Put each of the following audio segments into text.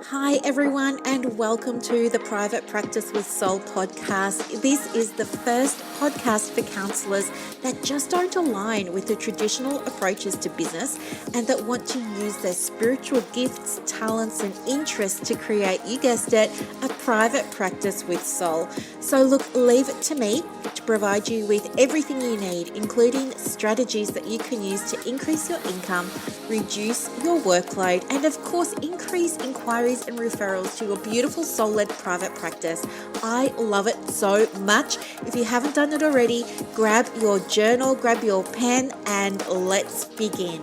Hi, everyone, and welcome to the Private Practice with Soul podcast. This is the first podcast for counselors that just don't align with the traditional approaches to business and that want to use their spiritual gifts, talents, and interests to create, you guessed it, a private practice with soul. So, look, leave it to me to provide you with everything you need, including strategies that you can use to increase your income, reduce your workload, and of course, increase inquiries and referrals to your beautiful soul-led private practice. I love it so much. If you haven't done it already, grab your journal, grab your pen, and let's begin.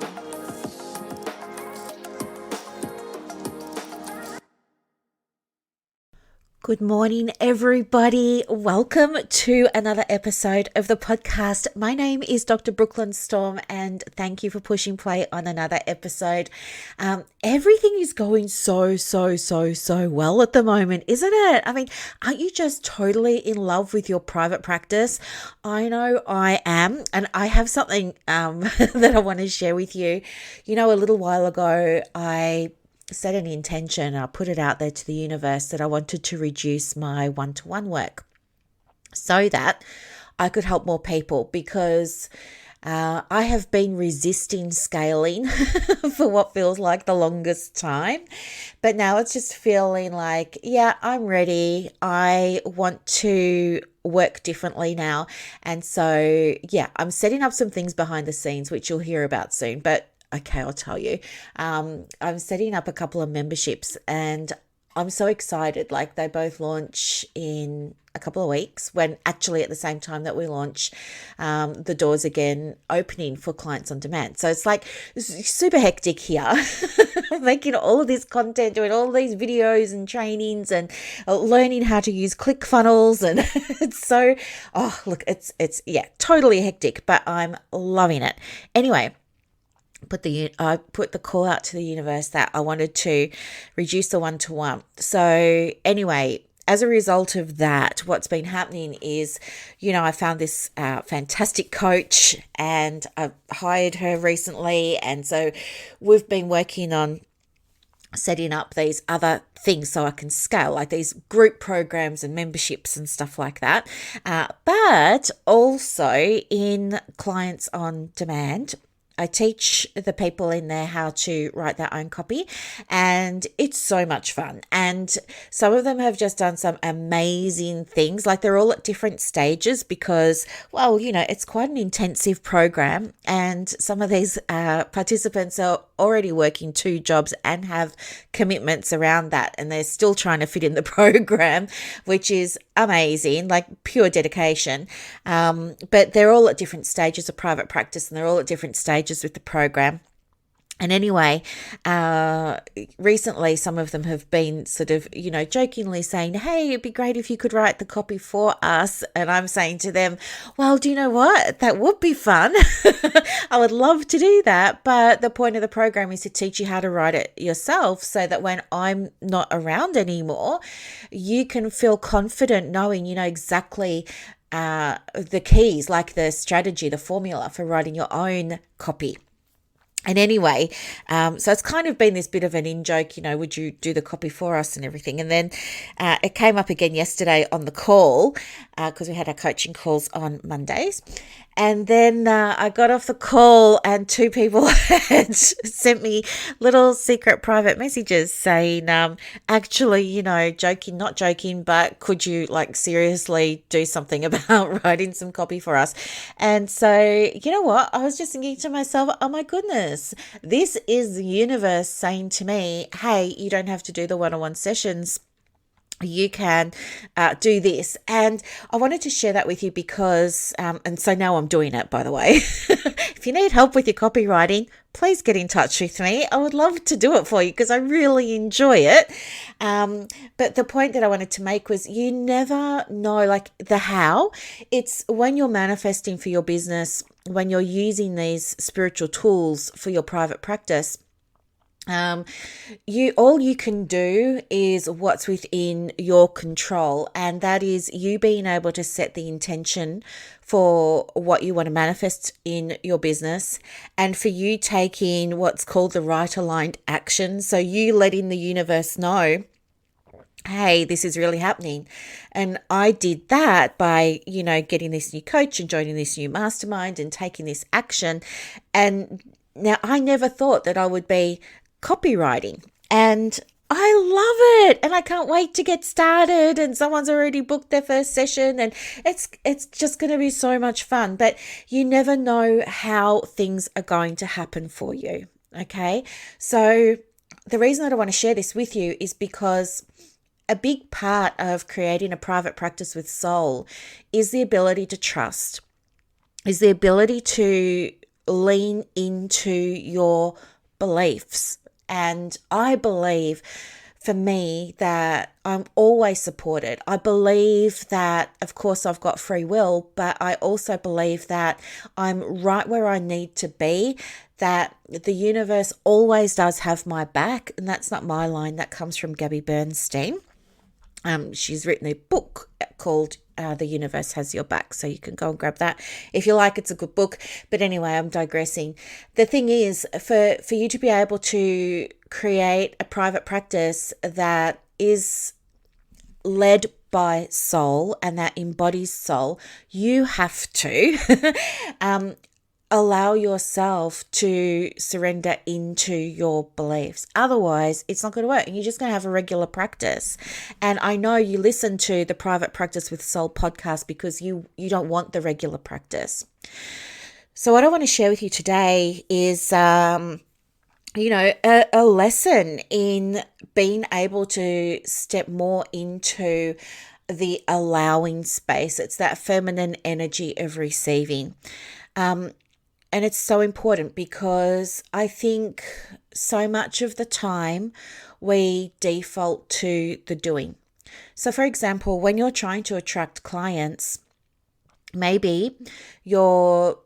Good morning, everybody. Welcome to another episode of the podcast. My name is Dr. Brooklyn Storm, and thank you for pushing play on another episode. Everything is going so well at the moment, isn't it? I mean, aren't you just totally in love with your private practice? I know I am, and I have something that I want to share with you. You know, a little while ago, I set an intention, I put it out there to the universe that I wanted to reduce my one-to-one work so that I could help more people because I have been resisting scaling for what feels like the longest time. But now it's just feeling like, yeah, I'm ready. I want to work differently now. And so, yeah, I'm setting up some things behind the scenes, which you'll hear about soon. But okay, I'll tell you. I'm setting up a couple of memberships and I'm so excited. Like they both launch in a couple of weeks when actually at the same time that we launch, the doors again opening for clients on demand. So it's like super hectic here, making all of this content, doing all these videos and trainings and learning how to use ClickFunnels. And it's so, it's yeah, totally hectic, but I'm loving it. Anyway, I put the call out to the universe that I wanted to reduce the one-to-one. So anyway, as a result of that, what's been happening is, I found this fantastic coach and I've hired her recently. And so we've been working on setting up these other things so I can scale, like these group programs and memberships and stuff like that. But also in clients on demand, I teach the people in there how to write their own copy, and it's so much fun. And some of them have just done some amazing things. Like they're all at different stages because, well, it's quite an intensive program. And some of these participants are already working 2 jobs and have commitments around that. And they're still trying to fit in the program, which is amazing, like pure dedication. But they're all at different stages of private practice and they're all at different stages with the program. And anyway, recently some of them have been sort of, jokingly saying, hey, it'd be great if you could write the copy for us. And I'm saying to them, well, do you know what? That would be fun. I would love to do that. But the point of the program is to teach you how to write it yourself so that when I'm not around anymore, you can feel confident knowing you know exactly the keys, like the strategy, the formula for writing your own copy. And anyway, so it's kind of been this bit of an in-joke, would you do the copy for us and everything? And then it came up again yesterday on the call because we had our coaching calls on Mondays. And then I got off the call and 2 people had sent me little secret private messages saying, actually, joking, not joking, but could you seriously do something about writing some copy for us? And so, you know what? I was just thinking to myself, oh my goodness, this is the universe saying to me, hey, you don't have to do the one-on-one sessions. You can do this. And I wanted to share that with you because, and so now I'm doing it, by the way. If you need help with your copywriting, please get in touch with me. I would love to do it for you because I really enjoy it. But the point that I wanted to make was you never know the how. It's when you're manifesting for your business, when you're using these spiritual tools for your private practice, Um, all you can do is what's within your control, and that is you being able to set the intention for what you want to manifest in your business, and for you taking what's called the right aligned action. So you letting the universe know, hey, this is really happening. And I did that by, getting this new coach and joining this new mastermind and taking this action. And now I never thought that I would be copywriting. And I love it, and I can't wait to get started, and someone's already booked their first session, and it's just going to be so much fun. But you never know how things are going to happen for you. Okay? So the reason that I want to share this with you is because a big part of creating a private practice with soul is the ability to trust, is the ability to lean into your beliefs. And I believe, for me, that I'm always supported. I believe that, of course, I've got free will, but I also believe that I'm right where I need to be, that the universe always does have my back. And that's not my line, that comes from Gabby Bernstein. She's written a book called The Universe Has Your Back, so you can go and grab that if you like. It's a good book. But anyway, I'm digressing. The thing is, for you to be able to create a private practice that is led by soul and that embodies soul, you have to allow yourself to surrender into your beliefs. Otherwise, it's not going to work, and you're just going to have a regular practice. And I know you listen to the Private Practice with Soul podcast because you don't want the regular practice. So what I want to share with you today is a lesson in being able to step more into the allowing space. It's that feminine energy of receiving. And it's so important because I think so much of the time we default to the doing. So for example, when you're trying to attract clients, maybe you're,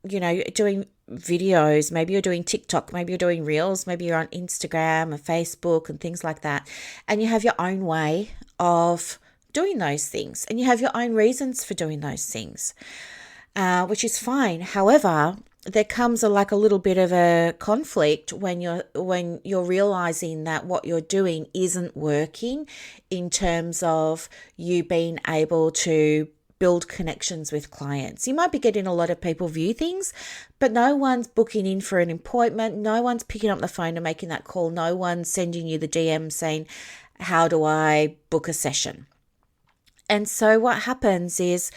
doing videos, maybe you're doing TikTok, maybe you're doing Reels, maybe you're on Instagram and Facebook and things like that. And you have your own way of doing those things, and you have your own reasons for doing those things. Which is fine. However, there comes a little bit of a conflict when you're realizing that what you're doing isn't working in terms of you being able to build connections with clients. You might be getting a lot of people view things, but no one's booking in for an appointment. No one's picking up the phone and making that call. No one's sending you the DM saying, how do I book a session? And so what happens is,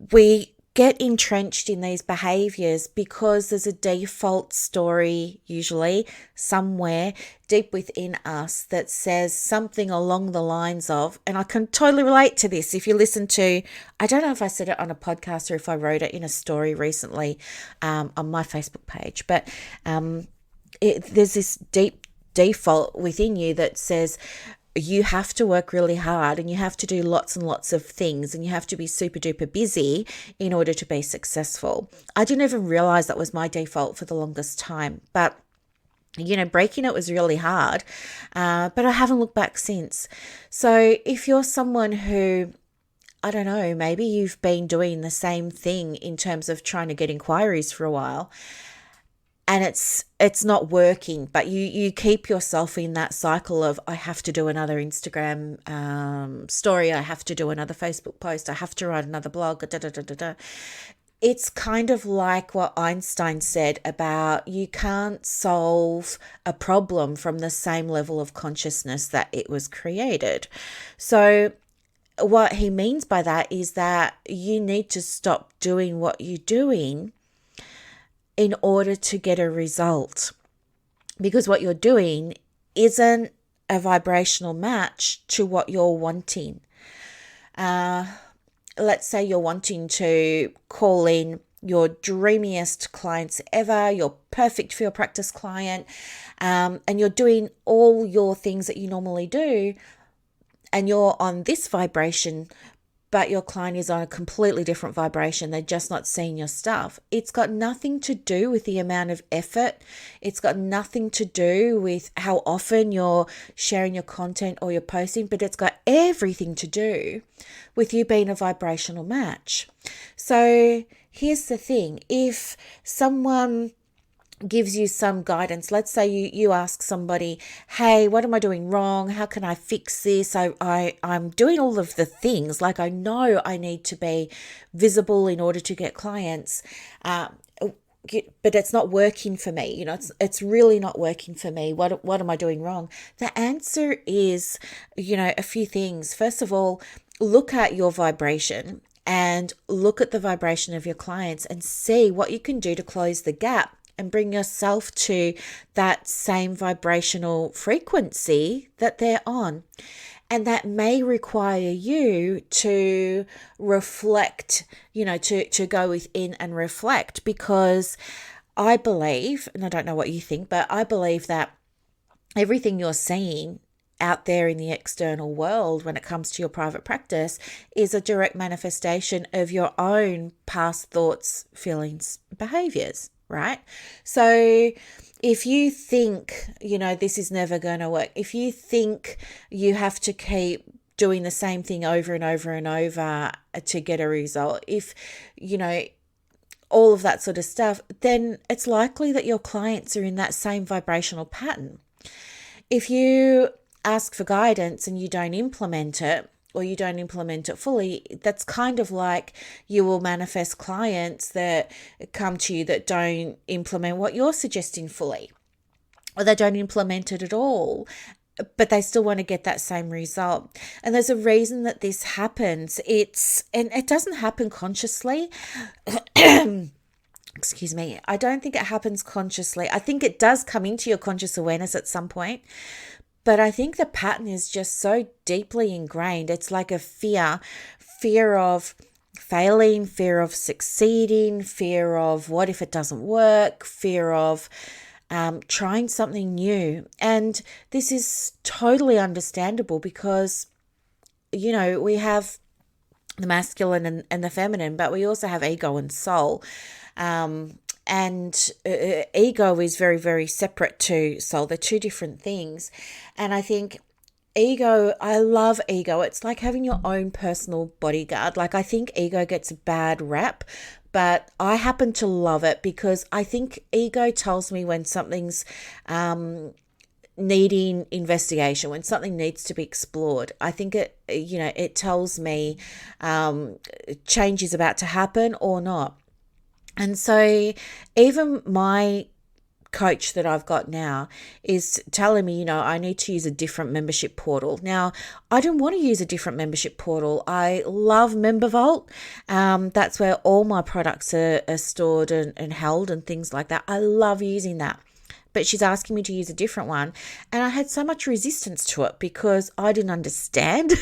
we get entrenched in these behaviors because there's a default story, usually somewhere deep within us, that says something along the lines of, and I can totally relate to this. If you listen to, I don't know if I said it on a podcast or if I wrote it in a story recently on my Facebook page, but there's this deep default within you that says, you have to work really hard and you have to do lots and lots of things and you have to be super duper busy in order to be successful. I didn't even realize that was my default for the longest time, but breaking it was really hard, but I haven't looked back since. So if you're someone who, I don't know, maybe you've been doing the same thing in terms of trying to get inquiries for a while, and it's not working, but you keep yourself in that cycle of, I have to do another Instagram story, I have to do another Facebook post, I have to write another blog, da, da, da, da, da. It's kind of like what Einstein said about, you can't solve a problem from the same level of consciousness that it was created. So what he means by that is that you need to stop doing what you're doing in order to get a result, because what you're doing isn't a vibrational match to what you're wanting. Let's say you're wanting to call in your dreamiest clients ever, your perfect for your practice client, and you're doing all your things that you normally do, and you're on this vibration, but your client is on a completely different vibration. They're just not seeing your stuff. It's got nothing to do with the amount of effort. It's got nothing to do with how often you're sharing your content or you're posting, but it's got everything to do with you being a vibrational match. So here's the thing. If someone gives you some guidance, let's say you ask somebody, hey, what am I doing wrong? How can I fix this? I'm doing all of the things, like I know I need to be visible in order to get clients, but it's not working for me. It's really not working for me. What am I doing wrong? The answer is, a few things. First of all, look at your vibration and look at the vibration of your clients and see what you can do to close the gap and bring yourself to that same vibrational frequency that they're on. And that may require you to reflect, to go within and reflect, because I believe, and I don't know what you think, but I believe that everything you're seeing out there in the external world when it comes to your private practice is a direct manifestation of your own past thoughts, feelings, behaviors. Right? So if you think, this is never going to work, if you think you have to keep doing the same thing over and over and over to get a result, if, all of that sort of stuff, then it's likely that your clients are in that same vibrational pattern. If you ask for guidance and you don't implement it, or you don't implement it fully, that's kind of like you will manifest clients that come to you that don't implement what you're suggesting fully, or they don't implement it at all, but they still want to get that same result. And there's a reason that this happens. And it doesn't happen consciously. Excuse me. I don't think it happens consciously. I think it does come into your conscious awareness at some point. But I think the pattern is just so deeply ingrained. It's like a fear of failing, fear of succeeding, fear of what if it doesn't work, fear of trying something new. And this is totally understandable because, we have the masculine and the feminine, but we also have ego and soul. And ego is very, very separate to soul. They're two different things. And I think I love ego. It's like having your own personal bodyguard. Like, I think ego gets a bad rap, but I happen to love it because I think ego tells me when something's needing investigation, when something needs to be explored. I think it tells me change is about to happen or not. And so even my coach that I've got now is telling me, I need to use a different membership portal. Now, I don't want to use a different membership portal. I love MemberVault. That's where all my products are stored and held and things like that. I love using that. But she's asking me to use a different one. And I had so much resistance to it because I didn't understand.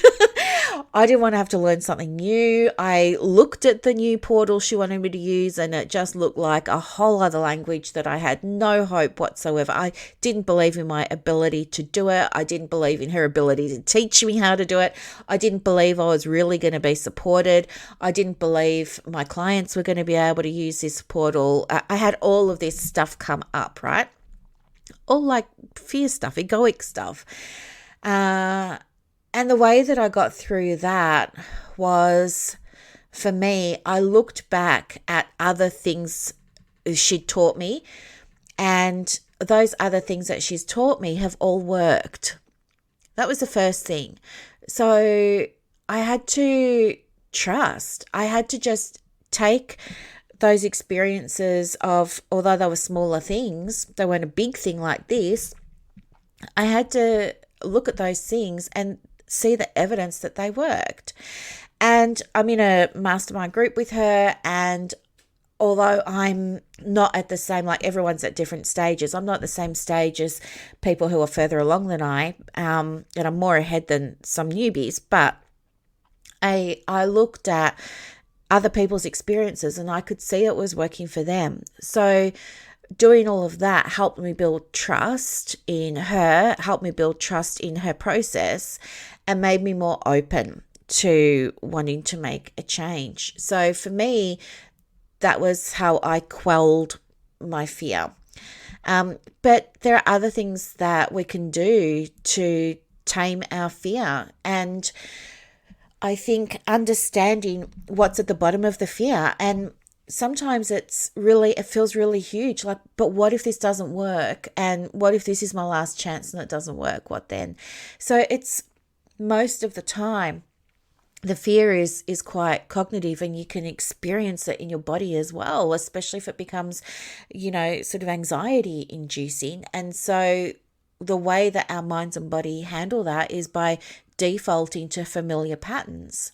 I didn't want to have to learn something new. I looked at the new portal she wanted me to use and it just looked like a whole other language that I had no hope whatsoever. I didn't believe in my ability to do it. I didn't believe in her ability to teach me how to do it. I didn't believe I was really going to be supported. I didn't believe my clients were going to be able to use this portal. I had all of this stuff come up, right? All like fear stuff, egoic stuff. And the way that I got through that was, for me, I looked back at other things she'd taught me, and those other things that she's taught me have all worked. That was the first thing. So I had to trust. I had to just take those experiences of, although they were smaller things, they weren't a big thing like this, I had to look at those things and see the evidence that they worked. And I'm in a mastermind group with her, and although I'm not at the same, like everyone's at different stages, I'm not at the same stage as people who are further along than I, and I'm more ahead than some newbies, but I looked at other people's experiences and I could see it was working for them. So doing all of that helped me build trust in her, helped me build trust in her process, and made me more open to wanting to make a change. So for me, that was how I quelled my fear. But there are other things that we can do to tame our fear. And I think understanding what's at the bottom of the fear, and sometimes it feels really huge. Like, but what if this doesn't work? And what if this is my last chance and it doesn't work? What then? So it's most of the time, the fear is quite cognitive, and you can experience it in your body as well, especially if it becomes, sort of anxiety inducing. And so the way that our minds and body handle that is by defaulting to familiar patterns,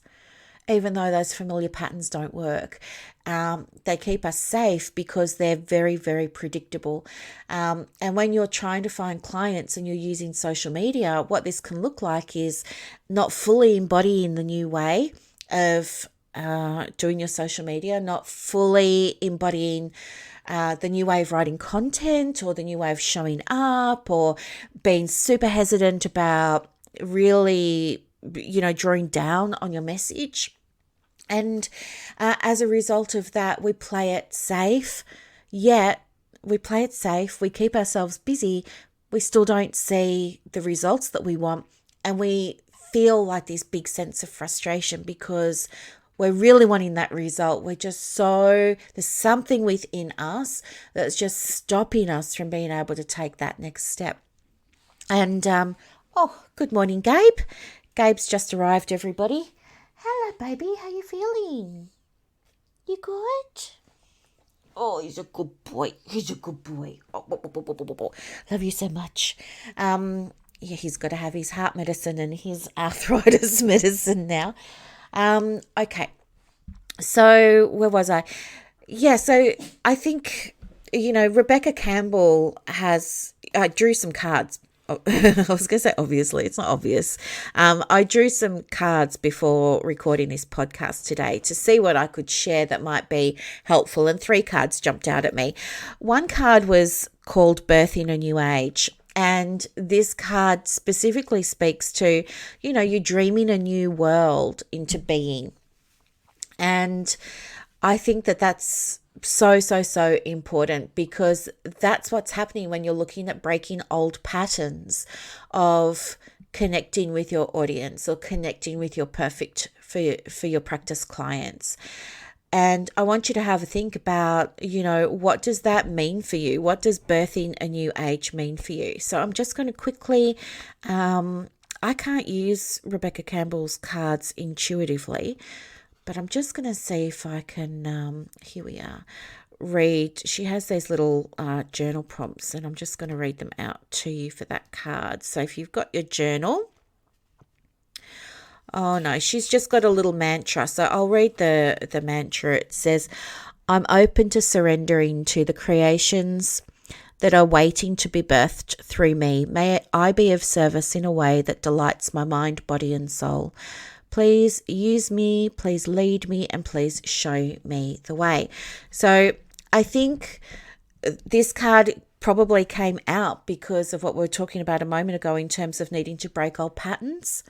even though those familiar patterns don't work. They keep us safe because they're very, very predictable. And when you're trying to find clients and you're using social media, what this can look like is not fully embodying the new way of doing your social media, not fully embodying the new way of writing content or the new way of showing up, or being super hesitant about really, drawing down on your message. And as a result of that, we play it safe, yet we keep ourselves busy, we still don't see the results that we want, and we feel like this big sense of frustration because we're really wanting that result. There's something within us that's just stopping us from being able to take that next step. And, good morning, Gabe. Gabe's just arrived, everybody. Hello, baby. How you feeling? You good? Oh, he's a good boy. Oh, love you so much. He's got to have his heart medicine and his arthritis medicine now. Okay. So where was I? Yeah, so I think, Rebecca Campbell I drew some cards. I was going to say, obviously, it's not obvious. I drew some cards before recording this podcast today to see what I could share that might be helpful, and 3 cards jumped out at me. One card was called Birthing a New Age, and this card specifically speaks to, you're dreaming a new world into being. And I think that that's so important, because that's what's happening when you're looking at breaking old patterns of connecting with your audience or connecting with your perfect for your practice clients. And I want you to have a think about, what does that mean for you? What does birthing a new age mean for you? So I'm just going to quickly, I can't use Rebecca Campbell's cards intuitively, but I'm just going to see if I can, here we are, read. She has these little journal prompts, and I'm just going to read them out to you for that card. So if you've got your journal, oh no, she's just got a little mantra. So I'll read the mantra. It says, I'm open to surrendering to the creations that are waiting to be birthed through me. May I be of service in a way that delights my mind, body, and soul. Please use me, please lead me, and please show me the way. So I think this card probably came out because of what we were talking about a moment ago in terms of needing to break old patterns.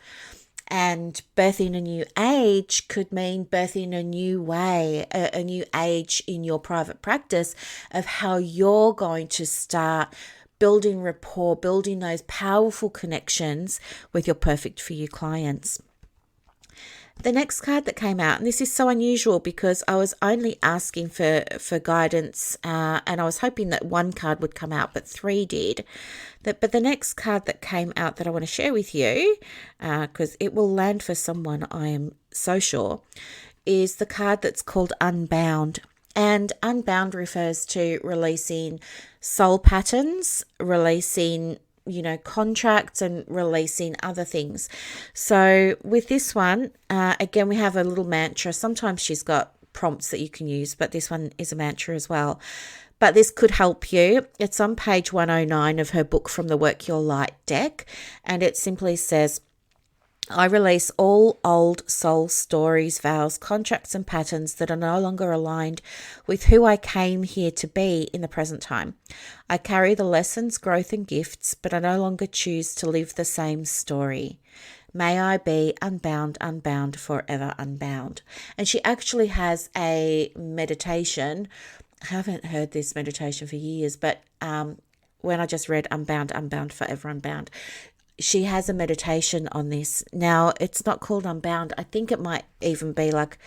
And birthing a new age could mean birthing a new way, a new age in your private practice of how you're going to start building rapport, building those powerful connections with your perfect for you clients. The next card that came out, and this is so unusual because I was only asking for guidance, and I was hoping that 1 card would come out, but 3 did. But the next card that came out that I want to share with you, because it will land for someone, I am so sure, is the card that's called Unbound. And Unbound refers to releasing soul patterns, releasing contracts, and releasing other things. So with this one, again, we have a little mantra. Sometimes she's got prompts that you can use, but this one is a mantra as well. But this could help you. It's on page 109 of her book From the Work Your Light deck. And it simply says, I release all old soul stories, vows, contracts, and patterns that are no longer aligned with who I came here to be in the present time. I carry the lessons, growth, and gifts, but I no longer choose to live the same story. May I be unbound, unbound, forever unbound. And she actually has a meditation. I haven't heard this meditation for years, but when I just read Unbound, Unbound, Forever Unbound, she has a meditation on this. Now, it's not called Unbound. I think it might even be like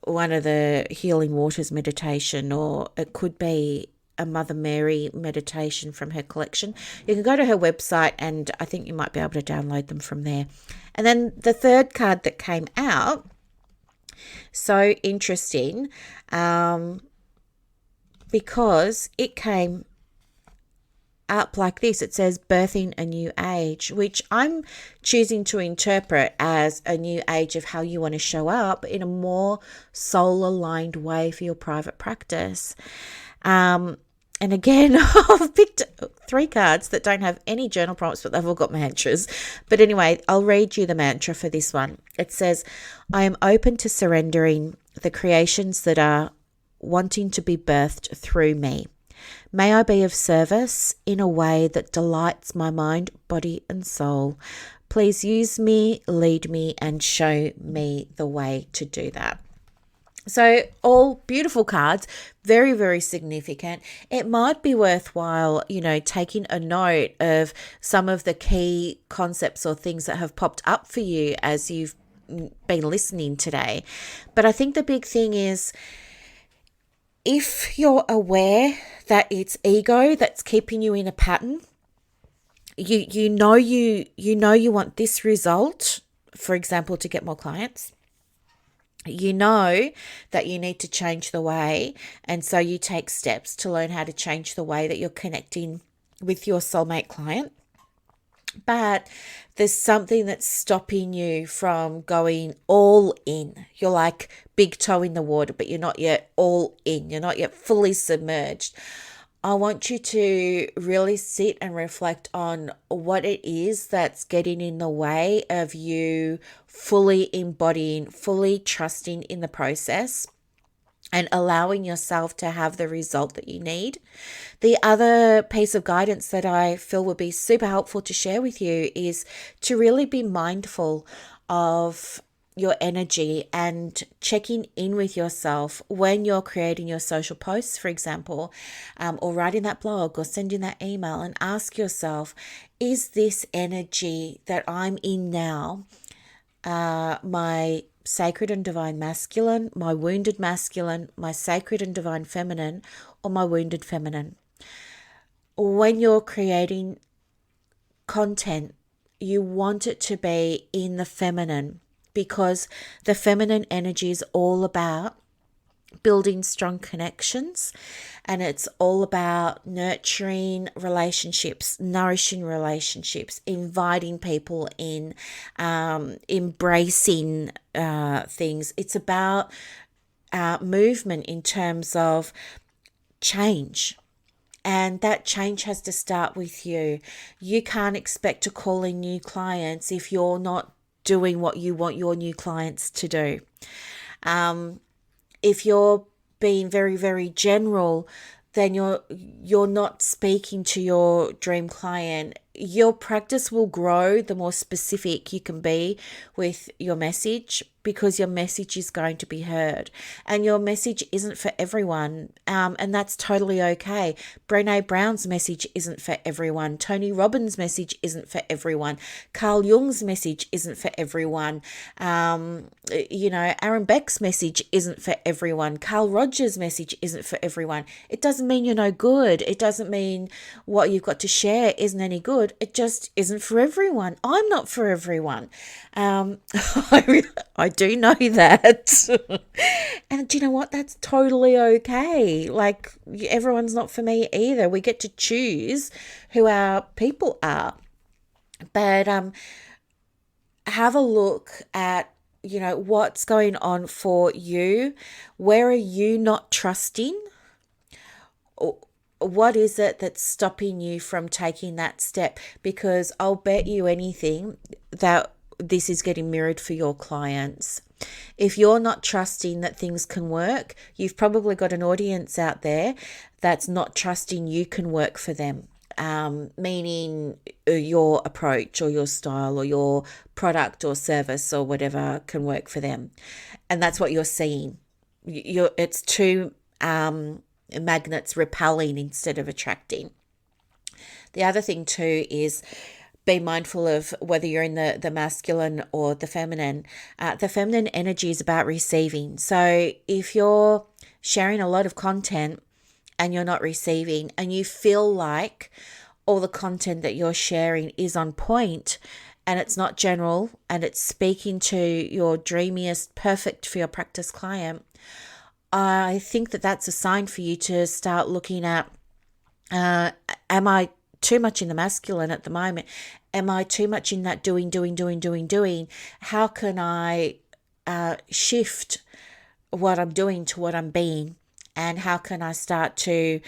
one of the Healing Waters meditation, or it could be a Mother Mary meditation from her collection. You can go to her website and I think you might be able to download them from there. And then the third card that came out, so interesting, because it came up like this. It says birthing a new age, which I'm choosing to interpret as a new age of how you want to show up in a more soul aligned way for your private practice. And again, I've picked 3 cards that don't have any journal prompts, but they've all got mantras. But anyway, I'll read you the mantra for this one. It says, I am open to surrendering the creations that are wanting to be birthed through me. May I be of service in a way that delights my mind, body, and soul. Please use me, lead me, and show me the way to do that. So all beautiful cards, very, very significant. It might be worthwhile, taking a note of some of the key concepts or things that have popped up for you as you've been listening today. But I think the big thing is, if you're aware that it's ego that's keeping you in a pattern, you know you want this result, for example, to get more clients. You know that you need to change the way, and so you take steps to learn how to change the way that you're connecting with your soulmate client. But there's something that's stopping you from going all in. You're like big toe in the water, but you're not yet all in. You're not yet fully submerged. I want you to really sit and reflect on what it is that's getting in the way of you fully embodying, fully trusting in the process, and allowing yourself to have the result that you need. The other piece of guidance that I feel would be super helpful to share with you is to really be mindful of your energy and checking in with yourself when you're creating your social posts, for example, or writing that blog or sending that email, and ask yourself, is this energy that I'm in now my sacred and divine masculine, my wounded masculine, my sacred and divine feminine, or my wounded feminine? When you're creating content, you want it to be in the feminine, because the feminine energy is all about building strong connections, and it's all about nurturing relationships, nourishing relationships, inviting people in, embracing things. It's about movement in terms of change. And that change has to start with you. You can't expect to call in new clients if you're not doing what you want your new clients to do. If you're being very, very general, then you're not speaking to your dream client. Your practice will grow the more specific you can be with your message, because your message is going to be heard, and your message isn't for everyone, and that's totally okay. Brené Brown's message isn't for everyone. Tony Robbins' message isn't for everyone. Carl Jung's message isn't for everyone. Aaron Beck's message isn't for everyone. Carl Rogers' message isn't for everyone. It doesn't mean you're no good. It doesn't mean what you've got to share isn't any good. It just isn't for everyone. I'm not for everyone. I do know that. And do you know what? That's totally okay. Like, everyone's not for me either. We get to choose who our people are. But have a look at, what's going on for you. Where are you not trusting? What is it that's stopping you from taking that step? Because I'll bet you anything that this is getting mirrored for your clients. If you're not trusting that things can work, you've probably got an audience out there that's not trusting you can work for them. meaning your approach or your style or your product or service or whatever can work for them. And that's what you're seeing. It's two magnets repelling instead of attracting. The other thing too is be mindful of whether you're in the masculine or the feminine. The feminine energy is about receiving. So if you're sharing a lot of content and you're not receiving, and you feel like all the content that you're sharing is on point and it's not general and it's speaking to your dreamiest, perfect for your practice client, I think that that's a sign for you to start looking at, am I too much in the masculine at the moment? Am I too much in that doing? How can I shift what I'm doing to what I'm being? And how can I start to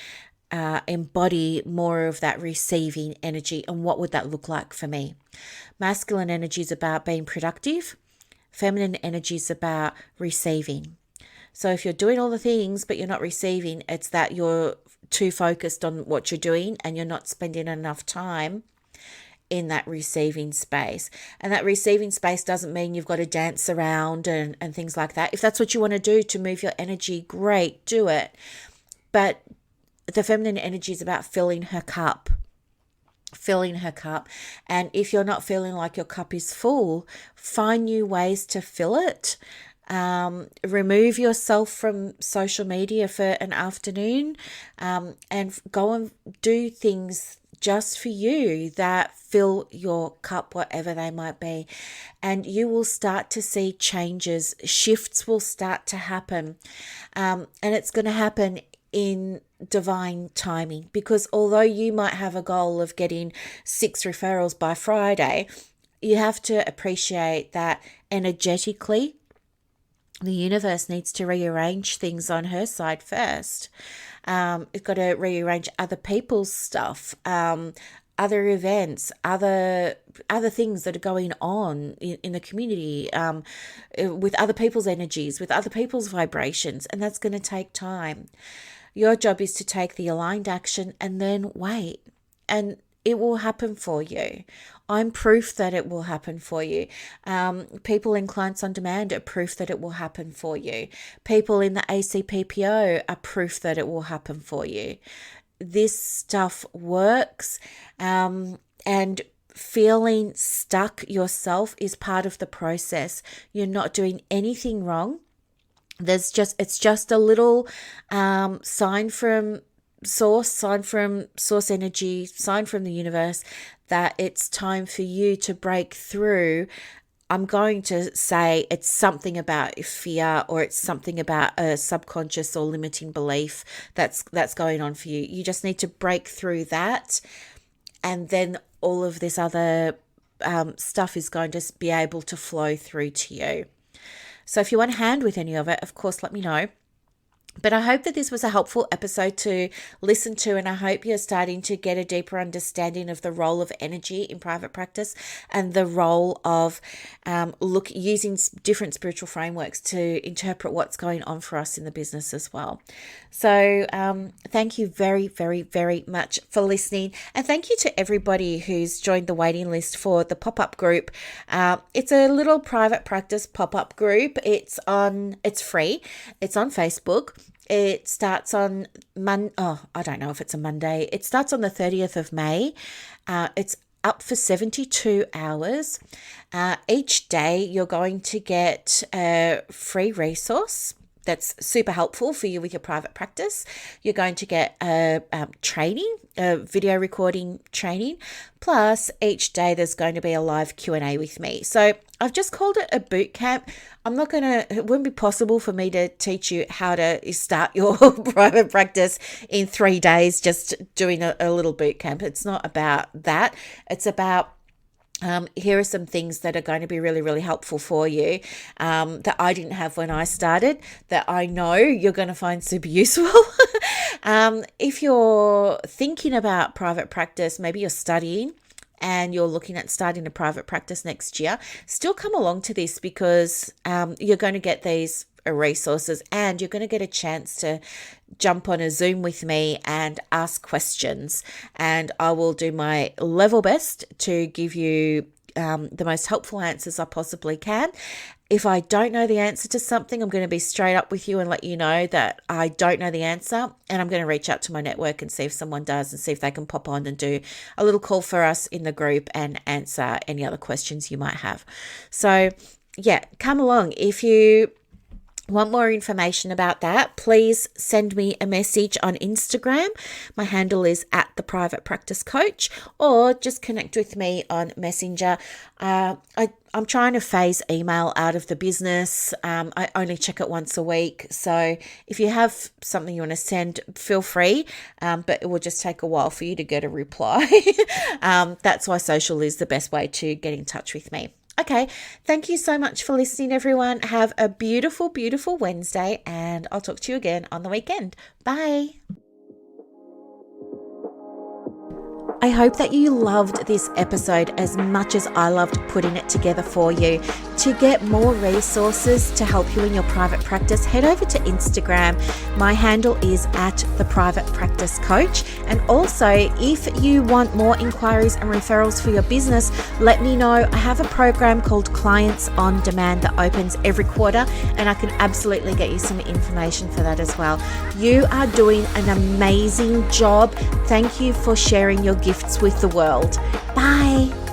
embody more of that receiving energy? And what would that look like for me? Masculine energy is about being productive. Feminine energy is about receiving. So if you're doing all the things but you're not receiving, it's that you're too focused on what you're doing and you're not spending enough time in that receiving space. And that receiving space doesn't mean you've got to dance around and things like that. If that's what you want to do to move your energy, great, do it. But the feminine energy is about filling her cup. And if you're not feeling like your cup is full, find new ways to fill it. Remove yourself from social media for an afternoon, and go and do things just for you that fill your cup, whatever they might be. And you will start to see changes. Shifts will start to happen. And it's going to happen in divine timing, because although you might have a goal of getting 6 referrals by Friday, you have to appreciate that energetically, the universe needs to rearrange things on her side first. It's got to rearrange other people's stuff, other events, other things that are going on in the community, with other people's energies, with other people's vibrations, and that's going to take time. Your job is to take the aligned action and then wait, and it will happen for you. I'm proof that it will happen for you. People in Clients on Demand are proof that it will happen for you. People in the ACPPO are proof that it will happen for you. This stuff works, and feeling stuck yourself is part of the process. You're not doing anything wrong. It's just a little sign from source energy, sign from the universe that it's time for you to break through. I'm going to say it's something about fear, or it's something about a subconscious or limiting belief that's going on for you. You just need to break through that, and then all of this other stuff is going to be able to flow through to you. So if you want a hand with any of it, of course, let me know. But I hope that this was a helpful episode to listen to, and I hope you're starting to get a deeper understanding of the role of energy in private practice, and the role of using different spiritual frameworks to interpret what's going on for us in the business as well. So thank you very, very, very much for listening, and thank you to everybody who's joined the waiting list for the pop-up group. It's a little private practice pop-up group. It's free. It's on Facebook. It starts on I don't know if it's a Monday. It starts on the 30th of May. It's up for 72 hours. Each day you're going to get a free resource that's super helpful for you with your private practice. You're going to get a video recording training. Plus, each day there's going to be a live Q&A with me. So I've just called it a boot camp. It wouldn't be possible for me to teach you how to start your private practice in 3 days, just doing a little boot camp. It's not about that. It's about here are some things that are going to be really, really helpful for you, that I didn't have when I started, that I know you're going to find super useful. If you're thinking about private practice, maybe you're studying and you're looking at starting a private practice next year, still come along to this, because you're going to get these resources, and you're going to get a chance to jump on a Zoom with me and ask questions, and I will do my level best to give you the most helpful answers I possibly can. If I don't know the answer to something, I'm going to be straight up with you and let you know that I don't know the answer, and I'm going to reach out to my network and see if someone does, and see if they can pop on and do a little call for us in the group and answer any other questions you might have. So yeah, come along. If you want more information about that, please send me a message on Instagram. My handle is @theprivatepracticecoach, or just connect with me on Messenger. I'm trying to phase email out of the business. I only check it once a week. So if you have something you want to send, feel free, but it will just take a while for you to get a reply. That's why social is the best way to get in touch with me. Okay, thank you so much for listening, everyone. Have a beautiful, beautiful Wednesday, and I'll talk to you again on the weekend. Bye. I hope that you loved this episode as much as I loved putting it together for you. To get more resources to help you in your private practice, head over to Instagram. My handle is @theprivatepracticecoach. And also, if you want more inquiries and referrals for your business, let me know. I have a program called Clients on Demand that opens every quarter, and I can absolutely get you some information for that as well. You are doing an amazing job. Thank you for sharing your gifts with the world. Bye.